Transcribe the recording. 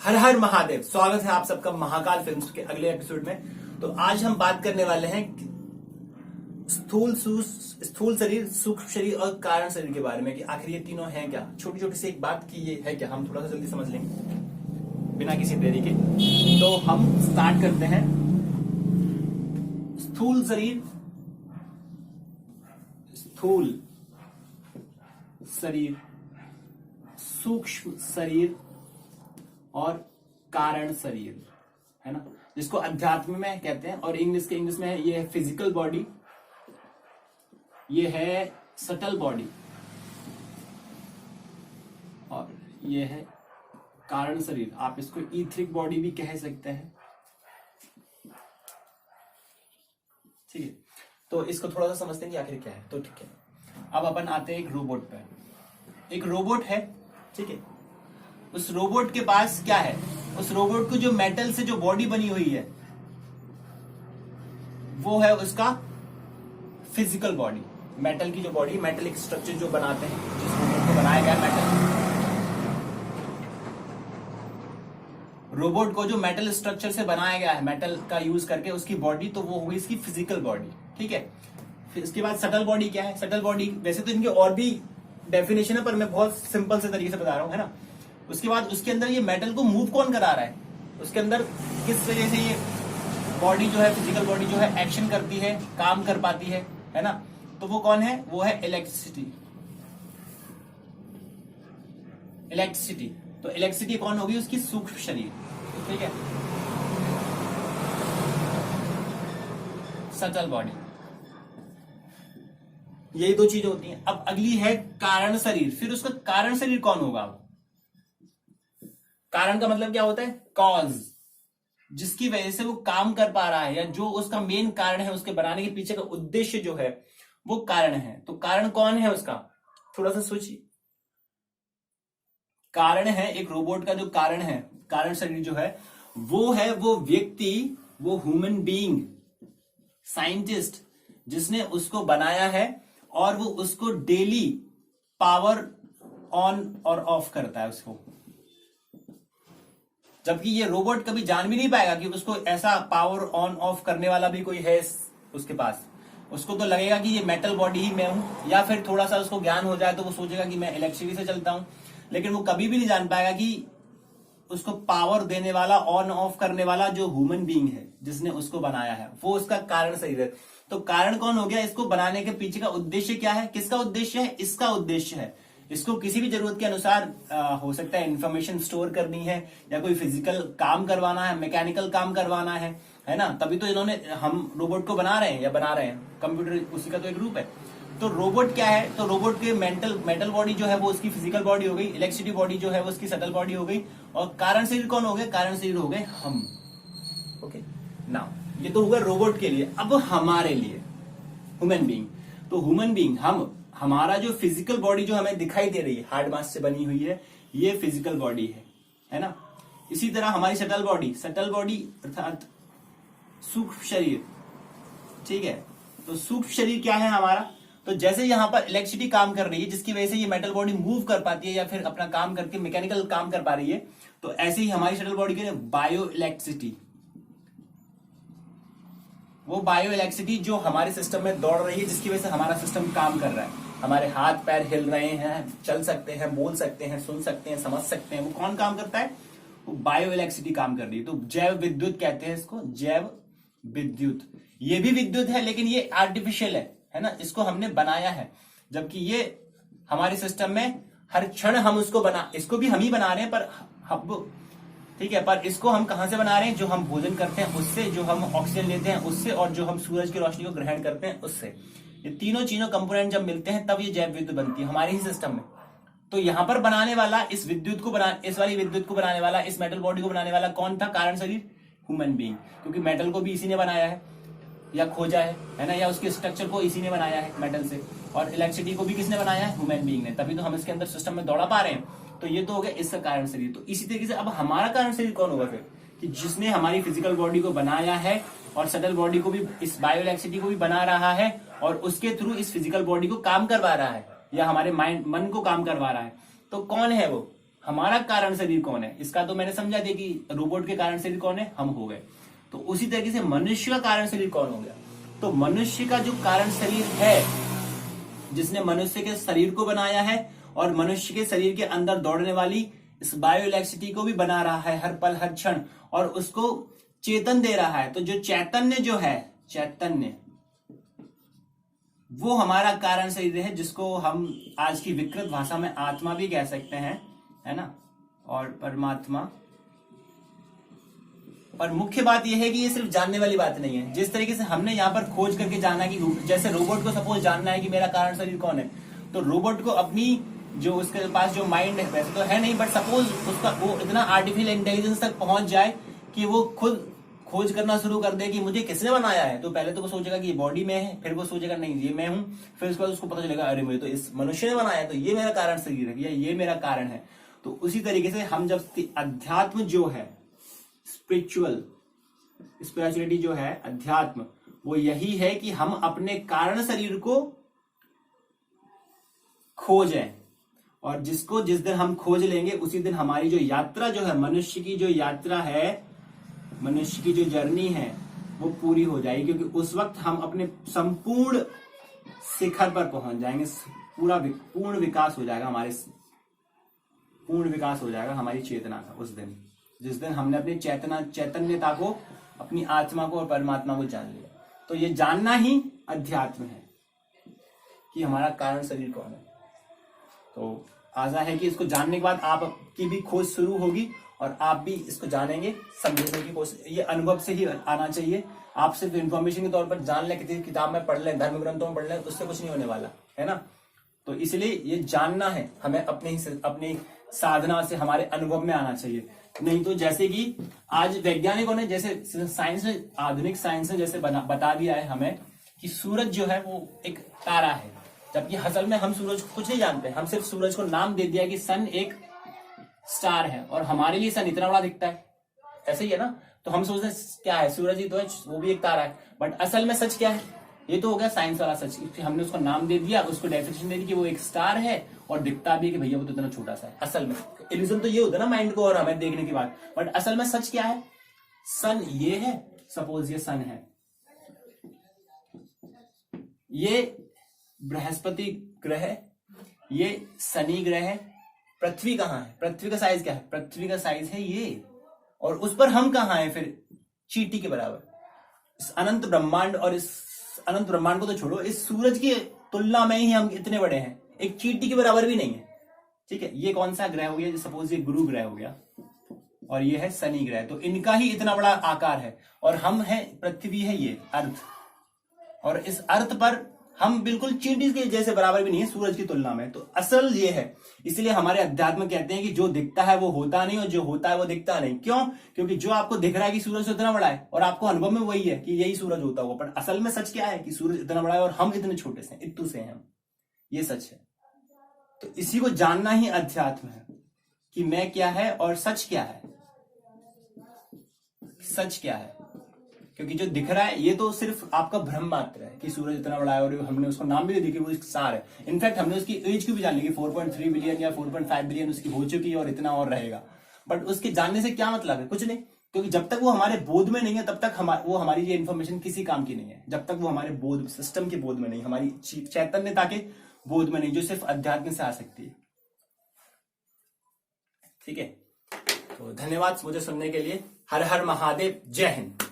हर हर महादेव। स्वागत है आप सबका महाकाल फिल्म्स के अगले एपिसोड में। तो आज हम बात करने वाले हैं स्थूल शरीर, सूक्ष्म शरीर और कारण शरीर के बारे में कि आखिर ये तीनों हैं क्या। छोटी छोटी सी एक बात की ये है क्या, हम थोड़ा सा जल्दी समझ लेंगे बिना किसी देरी के। तो हम स्टार्ट करते हैं। स्थूल शरीर, स्थूल शरीर, सूक्ष्म शरीर और कारण शरीर, है ना, जिसको अध्यात्म में कहते हैं। और इंग्लिश में है, ये है फिजिकल बॉडी, ये है सटल बॉडी और ये है कारण शरीर। आप इसको ईथरिक बॉडी भी कह सकते हैं। ठीक है, तो इसको थोड़ा सा समझते हैं कि आखिर क्या है। तो ठीक है, अब अपन आते हैं एक रोबोट पे। एक रोबोट है, ठीक है। उस रोबोट के पास क्या है, उस रोबोट को जो मेटल से जो बॉडी बनी हुई है वो है उसका फिजिकल बॉडी। मेटल की जो बॉडी, मेटलिक स्ट्रक्चर जो बनाते हैं, जिस रोबोट को बनाया गया मेटल, रोबोट को जो मेटल स्ट्रक्चर से बनाया गया है, मेटल का यूज करके उसकी बॉडी, तो वो होगी इसकी फिजिकल बॉडी। ठीक है, फिर इसके बाद सटल बॉडी क्या है। सटल बॉडी वैसे तो इनके और भी डेफिनेशन है, पर मैं बहुत सिंपल से तरीके से बता रहा हूं, है ना। उसके बाद उसके अंदर ये मेटल को मूव कौन करा रहा है, उसके अंदर किस वजह से ये बॉडी जो है, फिजिकल बॉडी जो है एक्शन करती है, काम कर पाती है ना। तो वो कौन है, वो है इलेक्ट्रिसिटी। इलेक्ट्रिसिटी, तो इलेक्ट्रिसिटी कौन होगी, उसकी सूक्ष्म शरीर। ठीक है, सटल बॉडी, यही दो चीजें होती हैं। अब अगली है कारण शरीर। फिर उसका कारण शरीर कौन होगा। कारण का मतलब क्या होता है, कॉज, जिसकी वजह से वो काम कर पा रहा है, या जो उसका मेन कारण है, उसके बनाने के पीछे का उद्देश्य जो है वो कारण है। तो कारण कौन है उसका, थोड़ा सा सोचिए। कारण है एक रोबोट का, जो कारण है, कारण शरीर जो है वो व्यक्ति, वो ह्यूमन बीइंग, साइंटिस्ट जिसने उसको बनाया है, और वो उसको डेली पावर ऑन और ऑफ करता है उसको। जबकि ये रोबोट कभी जान भी नहीं पाएगा कि उसको ऐसा पावर ऑन ऑफ करने वाला भी कोई है उसके पास। उसको तो लगेगा कि ये मेटल बॉडी ही मैं हूं, या फिर थोड़ा सा उसको ज्ञान हो जाए तो वो सोचेगा कि मैं इलेक्ट्रिसिटी से चलता हूं। लेकिन वो कभी भी नहीं जान पाएगा कि उसको पावर देने वाला, ऑन ऑफ करने वाला जो ह्यूमन बीइंग है, जिसने उसको बनाया है, वो उसका कारण शरीर है। तो कारण कौन हो गया, इसको बनाने के पीछे का उद्देश्य क्या है, किसका उद्देश्य है, इसका उद्देश्य है। इसको किसी भी जरूरत के अनुसार हो सकता है इंफॉर्मेशन स्टोर करनी है, या कोई फिजिकल काम करवाना है, मैकेनिकल काम करवाना है ना। तभी तो इन्होंने, हम रोबोट को बना रहे हैं या बना रहे हैं, कंप्यूटर उसी का तो एक रूप है। तो रोबोट क्या है, तो रोबोट के मेटल बॉडी जो है वो उसकी फिजिकल बॉडी हो गई, इलेक्ट्रिसिटी बॉडी जो है वो उसकी सटल बॉडी हो गई, और कारण शरीर कौन हो गए, कारण शरीर हो गए हम। ओके, नाउ ये तो हुआ रोबोट के लिए। अब हमारे लिए ह्यूमन बीइंग, तो ह्यूमन बीइंग, हमारा जो फिजिकल बॉडी जो हमें दिखाई दे रही है, हार्ड मास से बनी हुई है, ये फिजिकल बॉडी है ना। इसी तरह हमारी सटल बॉडी अर्थात सूक्ष्म शरीर। ठीक है, तो सूक्ष्म शरीर क्या है हमारा, तो जैसे यहां पर इलेक्ट्रिसिटी काम कर रही है, जिसकी वजह से ये मेटल बॉडी मूव कर पाती है, या फिर अपना काम करके मैकेनिकल काम कर पा रही है, तो ऐसे ही हमारी शटल बॉडी के लिए बायो इलेक्ट्रिसिटी, वो बायो इलेक्ट्रिसिटी जो हमारे सिस्टम में दौड़ रही है, जिसकी वजह से हमारा सिस्टम काम कर रहा है, हमारे हाथ पैर हिल रहे हैं, चल सकते हैं, बोल सकते हैं, सुन सकते हैं, समझ सकते हैं, वो कौन काम करता है, वो बायो इलेक्ट्रिसिटी काम कर रही है। तो जैव विद्युत कहते हैं इसको, जैव विद्युत। ये भी विद्युत है, लेकिन ये आर्टिफिशियल है ना, इसको हमने बनाया है। जबकि ये हमारे सिस्टम में हर क्षण हम इसको भी हम ही बना रहे हैं, पर हम, ठीक है, पर इसको हम कहां से बना रहे हैं, जो हम भोजन करते हैं उससे, जो हम ऑक्सीजन लेते हैं उससे, और जो हम सूरज की रोशनी को ग्रहण करते हैं उससे। ये तीनों कंपोनेंट जब मिलते हैं तब ये जैव विद्युत बनती है हमारे ही सिस्टम में। तो यहां पर बनाने वाला, इस वाली विद्युत को बनाने वाला, इस मेटल बॉडी को बनाने वाला कौन था, कारण शरीर, ह्यूमन बीइंग। क्योंकि मेटल को भी इसी ने बनाया है या खोजा है ना, या उसके स्ट्रक्चर को इसी ने बनाया है मेटल से, और इलेक्ट्रिसिटी को भी किसने बनाया है, ह्यूमन बीइंग ने। तभी तो हम इसके अंदर सिस्टम में दौड़ा पा रहे हैं। तो ये तो हो गया इसका कारण शरीर। तो इसी तरीके से अब हमारा कारण शरीर कौन होगा फिर, कि जिसने हमारी फिजिकल बॉडी को बनाया है, और सटल बॉडी को भी, इस बायो इलेक्ट्रिसिटी को भी बना रहा है, और उसके थ्रू इस फिजिकल बॉडी को काम करवा रहा है, या हमारे मन को काम करवा रहा है। तो कौन है वो, हमारा कारण शरीर कौन है, इसका तो मैंने समझा दिया कि रोबोट के कारण शरीर कौन है, हम हो गए। तो उसी तरीके से मनुष्य का कारण शरीर कौन हो गया, तो मनुष्य का जो कारण शरीर है, जिसने मनुष्य के शरीर को बनाया है और मनुष्य के शरीर के अंदर दौड़ने वाली इस बायो इलेक्ट्रिसिटी को भी बना रहा है हर पल हर क्षण, और उसको चेतन दे रहा है। तो जो चैतन्य जो है, चैतन्य वो हमारा कारण शरीर है, जिसको हम आज की विकृत भाषा में आत्मा भी कह सकते हैं, है ना, और परमात्मा। और मुख्य बात यह है कि ये सिर्फ जानने वाली बात नहीं है। जिस तरीके से हमने यहाँ पर खोज करके जाना कि जैसे रोबोट को सपोज जानना है कि मेरा कारण शरीर कौन है, तो रोबोट को अपनी जो उसके पास जो माइंड है, वैसे तो है नहीं, बट सपोज उसका वो इतना आर्टिफिशियल इंटेलिजेंस तक पहुंच जाए कि वो खुद खोज करना शुरू कर दे कि मुझे किसने बनाया है, तो पहले तो वो सोचेगा कि ये बॉडी में है, फिर वो सोचेगा नहीं ये मैं हूं, फिर उसके बाद उसको पता चलेगा अरे मुझे तो इस मनुष्य ने बनाया, तो ये मेरा कारण शरीर है या ये मेरा कारण है। तो उसी तरीके से हम जब अध्यात्म जो है, स्पिरिचुअलिटी जो है, अध्यात्म, वो यही है कि हम अपने कारण शरीर को खोजें, और जिसको जिस दिन हम खोज लेंगे उसी दिन हमारी जो यात्रा जो है, मनुष्य की जो यात्रा है, मनुष्य की जो जर्नी है वो पूरी हो जाएगी, क्योंकि उस वक्त हम अपने संपूर्ण शिखर पर पहुंच जाएंगे। पूर्ण विकास हो जाएगा पूर्ण विकास हो जाएगा हमारी चेतना का उस दिन, जिस दिन हमने अपनी चैतन्यता को, अपनी आत्मा को और परमात्मा को जान लिया। तो ये जानना ही अध्यात्म है कि हमारा कारण शरीर कौन है। तो आशा है कि इसको जानने के बाद आपकी भी खोज शुरू होगी और आप भी इसको जानेंगे, समझने की कोशिश, ये अनुभव से ही आना चाहिए। आप सिर्फ इन्फॉर्मेशन के तौर पर जान लें, किसी किताब में पढ़ लें, धर्म ग्रंथों में पढ़ लें, उससे कुछ नहीं होने वाला है ना। तो इसलिए ये जानना है हमें, अपनी साधना से हमारे अनुभव में आना चाहिए। नहीं तो जैसे कि आज वैज्ञानिकों ने, जैसे साइंस ने, आधुनिक साइंस ने जैसे बता दिया है हमें कि सूरज जो है वो एक तारा है, जबकि असल में हम सूरज को कुछ नहीं जानते। हम सिर्फ सूरज को नाम दे दिया कि सन एक स्टार है, और हमारे लिए सन इतना बड़ा दिखता है, ऐसे ही है ना। तो हम सोचते हैं क्या है, सूरज ही तो है, वो भी एक तारा है, बट असल में सच क्या है, ये तो हो गया साइंस वाला सच। हमने उसको नाम दे दिया, उसको डेफिनेशन दे दी कि वो एक स्टार है, और दिखता भी है कि भैया वो तो इतना छोटा सा है। असल में इल्यूजन तो ये होता है ना माइंड को और हमें देखने के बाद, बट असल में सच क्या है, सन ये है, सपोज ये सन है, ये बृहस्पति ग्रह है, ये शनि ग्रह है, पृथ्वी कहाँ है, पृथ्वी का साइज क्या है, पृथ्वी का साइज है ये, और उस पर हम कहाँ हैं फिर, चींटी के बराबर। इस अनंत ब्रह्मांड, और इस अनंत ब्रह्मांड को तो छोड़ो, इस सूरज की तुलना में ही हम इतने बड़े हैं, एक चींटी के बराबर भी नहीं है। ठीक है, ये कौन सा ग्रह हो गया, सपोज ये गुरु ग्रह हो गया, और ये है शनि ग्रह, तो इनका ही इतना बड़ा आकार है, और हम हैं, पृथ्वी है ये अर्थ, और इस अर्थ पर हम बिल्कुल चींटी के जैसे बराबर भी नहीं है सूरज की तुलना में। तो असल ये है, इसलिए हमारे अध्यात्म कहते हैं कि जो दिखता है वो होता नहीं, और जो होता है वो दिखता नहीं। क्यों? क्योंकि जो आपको दिख रहा है कि सूरज इतना बड़ा है, और आपको अनुभव में वही है कि यही सूरज होता हुआ, पर असल में सच क्या है कि सूरज इतना बड़ा है और हम इतने छोटे से, इत्तू से हैं हम, ये सच है। तो इसी को जानना ही अध्यात्म है कि मैं क्या है और सच क्या है, सच क्या है। क्योंकि जो दिख रहा है ये तो सिर्फ आपका भ्रम मात्र है कि सूरज इतना बड़ा है, और हमने उसको नाम भी दे दिया कि वो एक स्टार है। इनफैक्ट हमने उसकी एज की भी जान ली कि 4.3 बिलियन या 4.5 बिलियन उसकी हो चुकी है, और इतना और रहेगा। बट उसके जानने से क्या मतलब है, कुछ नहीं, क्योंकि जब तक वो हमारे बोध में नहीं है तब तक वो हमारी ये इन्फॉर्मेशन किसी काम की नहीं है, जब तक वो हमारे बोध सिस्टम के बोध में नहीं, हमारी चैतन्यता के बोध में नहीं, जो सिर्फ अध्यात्म से आ सकती है। ठीक है, तो धन्यवाद मुझे सुनने के लिए। हर हर महादेव, जय हिंद।